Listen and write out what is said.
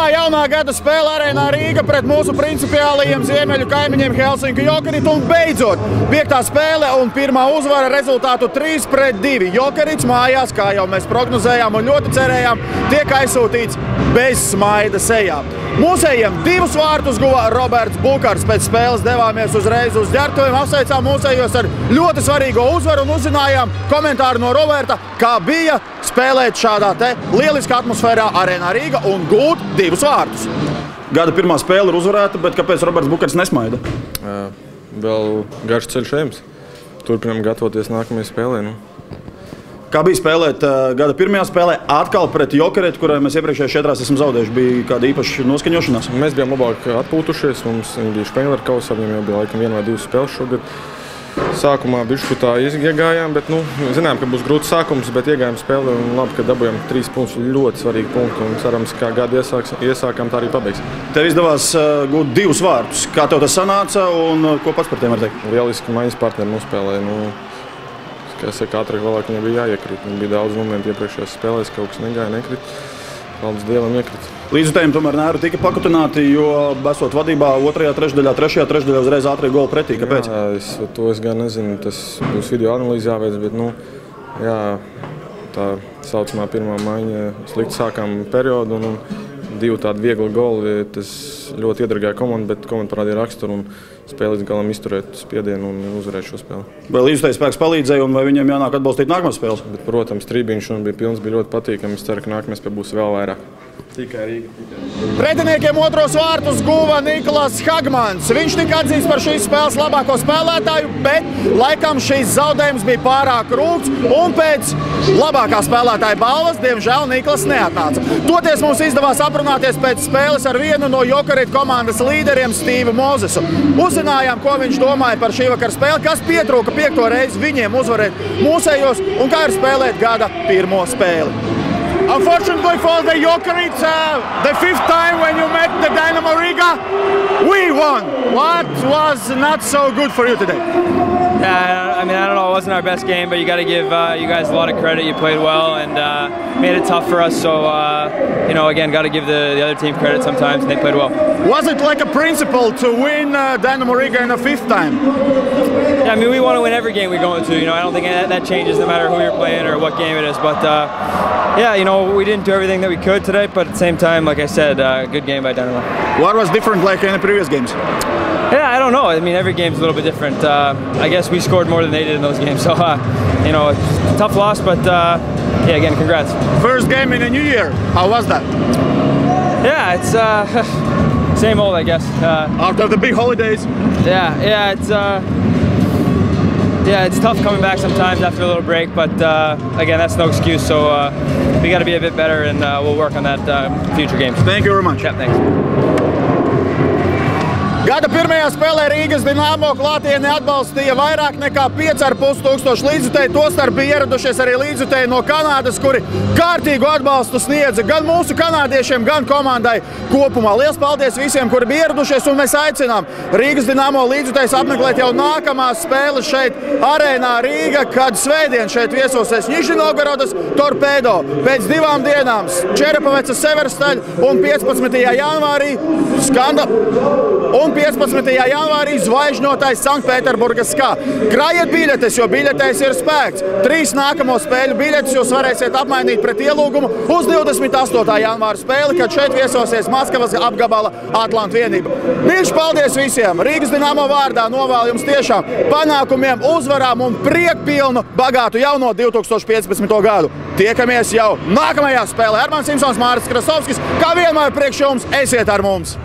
Pirmā jaunā gada spēle Arēnā Rīga pret mūsu principiālajiem ziemeļu kaimiņiem Helsinki Jokerit un beidzot 5. spēle un pirmā uzvara rezultātu 3-2. Jokerits mājās, kā jau mēs prognozējām un ļoti cerējām, tiek aizsūtīts bez smaida sejā. Mūsējiem 2 vārtus guva Roberts Bukars. Pēc spēles devāmies uzreiz uz ģērbtuviem, apsveicām mūsējos ar ļoti svarīgo uzvaru un uzzinājām komentāru no Roberta, kā bija spēlēt šādā te lieliskā atmosfērā Arēnā Rīga un gūt 2 vārtus. Gada pirmā spēle ir uzvarēta, bet kāpēc Roberts Bukars nesmaida? Vēl garš ceļš ejams. Turpinām gatavoties nākamajai spēlē. Kā bija spēlēt gada pirmajā spēlē atkal pret Jokeretu, kurai mēs iepriekšējā 4 esam zaudējuši? Bija kāda īpaša noskaņošanās? Mēs bijām labāk atpūtušies. Mums bija Špengler kausā, viņam jau bija laikam 1 vai 2 spēles šogad. Sākumā bišķi tā iegājām, bet zinājām, ka būs grūts sākums, bet iegājām spēli un labi, ka dabūjām 3 punktus, ļoti svarīgi punkti un cerams, kā gadu iesākām, tā arī pabeigsim. Tev izdevās gūt 2 vārtus. Kā tev tas sanāca un ko pats par tiem var teikt? Lieliski maiņas partneri nospēlēja. Kā es saku, ātrāk vēlāk viņam bija jāiekrīt. Bija daudz momentu iepriekšējās spēlēs, kaut kas negāja, nekrit. Paldies Dievam, iekrīt. Līdzutējiem tomēr nervi tika pakutināti, jo esot vadībā 2. trešdaļā, 3. trešdaļā uzreiz ātrie goli pretī. Kāpēc? Jā, to es gan nezinu. Tas būs video analīze jāveic, bet jā, tā saucamā pirmā maiņa slikti sākām periodu un 2 tādi viegli goli. Tas ļoti iedragāja komandu, bet komanda parādīja raksturu un spēli līdz galam izturēt spiedienu un uzvarēt šo spēli. Vai līdzutēju spēks palīdzēja un vai viņiem jānāk atbalstīt nākamās spēles? Bet, protams, trībiņš un bija pilns, bija ļoti patīkami. Es ceru, ka nākamais būs vēl vairāk. Tikai Rīga. Pretiniekiem 2. vārtus guva Niklas Hagmans. Viņš tika atzīts par šīs spēles labāko spēlētāju, bet laikam šīs zaudējums bija pārāk rūgts un pēc labākā spēlētāja balvas, diemžēl, Niklas neatnāca. Toties mums izdevās aprunāties pēc spēles ar vienu no Jokerit komandas līderiem Stīvu Mozesu. Uzzinājām, ko viņš domāja par šī vakara spēli, kas pietrūka 5. reizi viņiem uzvarēt mūsējos un kā ir spēlēt gada pirmo spēli. Unfortunately for the Jokerits, the 5th time when you met the Dynamo Riga, we won. What was not so good for you today? Yeah, I mean, I don't know, it wasn't our best game, but you got to give you guys a lot of credit. You played well and made it tough for us. So, again, got to give the other team credit sometimes, and they played well. Was it like a principle to win Dynamo Riga in a 5th time? Yeah, I mean, we want to win every game we go into. I don't think that changes no matter who you're playing or what game it is. But, we didn't do everything that we could today, but at the same time, like I said, good game by Dynamo. What was different like in the previous games? Yeah, I don't know. I mean, every game's a little bit different. I guess we scored more than they did in those games. So, tough loss, but again, congrats. First game in a new year. How was that? Yeah, it's same old, I guess. After the big holidays? Yeah, it's tough coming back sometimes after a little break, but again, that's no excuse. So we got to be a bit better, and we'll work on that future games. Thank you very much. Yeah, thanks. Gada pirmajā spēlē Rīgas Dinamo klātieni atbalstīja vairāk nekā 5,5 tūkstoši līdzjutēji. Tostarp bija ieradušies arī līdzjutēji no Kanādas, kuri kārtīgu atbalstu sniedza gan mūsu kanādiešiem, gan komandai kopumā. Liels paldies visiem, kuri bija ieradušies, un mēs aicinām Rīgas Dinamo līdzjutējus apmeklēt jau nākamās spēles šeit Arēnā Rīga, kad svētdien šeit viesosies Nižņinovgorodas Torpedo. Pēc 2 dienām Čerepavecas Severstaļ un 15. janvārī Skanda un 15. janvārī zvaigžņotais Sanktpēterburgas SKA. Krājiet biļetes, jo biļetēs ir spēks. 3 nākamo spēļu biļetes jūs varēsiet apmainīt pret ielūgumu uz 28. janvāra spēli, kad šeit viesosies Maskavas apgabala Atlantu vienība. Mīļš paldies visiem! Rīgas Dinamo vārdā novēlu jums tiešām panākumiem, uzvarām un priekpilnu, bagātu jauno 2015. gadu. Tiekamies jau nākamajā spēlē. Armāns Simpsons, Māris Krasovskis, kā vienmēr priekš jums, esiet ar mums!